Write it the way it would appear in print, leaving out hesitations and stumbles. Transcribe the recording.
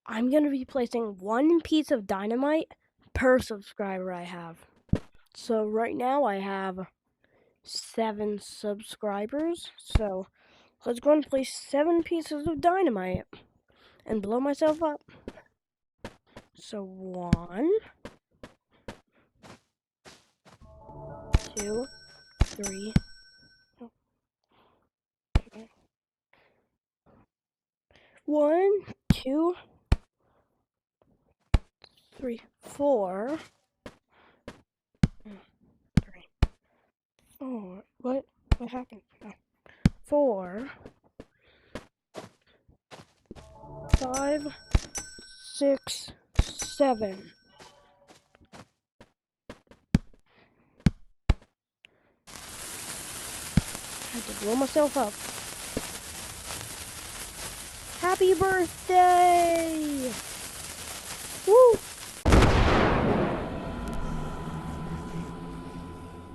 I'm going to be placing 1 piece of dynamite per subscriber I have. So right now I have 7 subscribers. So let's go and place 7 pieces of dynamite and blow myself up. So 1, 2, 3. 1, 2, 3, 4. 3, 4. What happened? Oh. 4, 5, 6, 7. I had to blow myself up. Happy birthday!